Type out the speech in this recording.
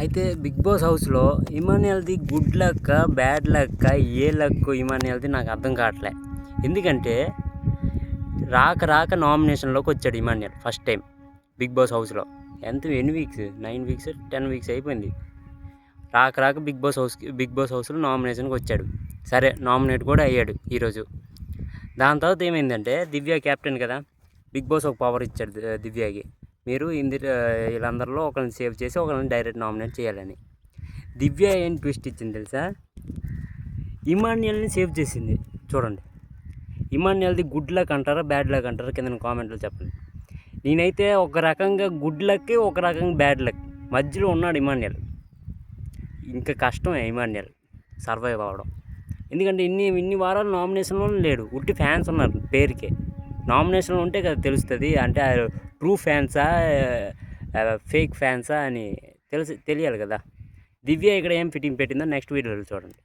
అయితే Bigg Boss హౌస్లో ఇమాన్యుయల్ది గుడ్ లక్ బ్యాడ్ లక్ ఏ లక్ ఇమాన్యుయల్ది నాకు అర్థం కావట్లే. ఎందుకంటే రాక నామినేషన్లోకి వచ్చాడు Emmanuel first time Bigg Boss హౌస్లో. ఎన్ని వీక్స్, 9 వీక్స్ 10 వీక్స్ అయిపోయింది. రాక బిగ్ బాస్ హౌస్లో నామినేషన్కి వచ్చాడు. సరే, నామినేట్ కూడా అయ్యాడు ఈరోజు. దాని తర్వాత ఏమైందంటే, దివ్య క్యాప్టెన్ కదా, బిగ్ బాస్ ఒక పవర్ ఇచ్చాడు దివ్యకి. మీరు వీళ్ళందరిలో ఒకరిని సేవ్ చేసి ఒకరిని డైరెక్ట్ నామినేట్ చేయాలని. దివ్య ఏం ట్విస్ట్ ఇచ్చింది తెలుసా? ఇమాన్యుయల్ని సేవ్ చేసింది. చూడండి, ఇమాన్యుయల్ది గుడ్ లక్ అంటారా బ్యాడ్ లక్ అంటారా కింద కామెంట్లో చెప్పండి. నేనైతే ఒక రకంగా గుడ్ లక్, ఒక రకంగా బ్యాడ్ లక్ మధ్యలో ఉన్నాడు ఇమాన్యుయల్. ఇంకా కష్టమే ఇమాన్యుయల్ సర్వైవ్ అవ్వడం. ఎందుకంటే ఇన్ని వారాలు నామినేషన్లో లేడు. ఉట్టి ఫ్యాన్స్ ఉన్నారు పేరుకే. నామినేషన్లో ఉంటే కదా తెలుస్తుంది, అంటే ట్రూ ఫ్యాన్సా ఫేక్ ఫ్యాన్సా అని తెలియాలి కదా. దివ్య ఇక్కడ ఏం ఫిట్టింగ్ పెట్టిందో నెక్స్ట్ వీడియోలో చూడండి.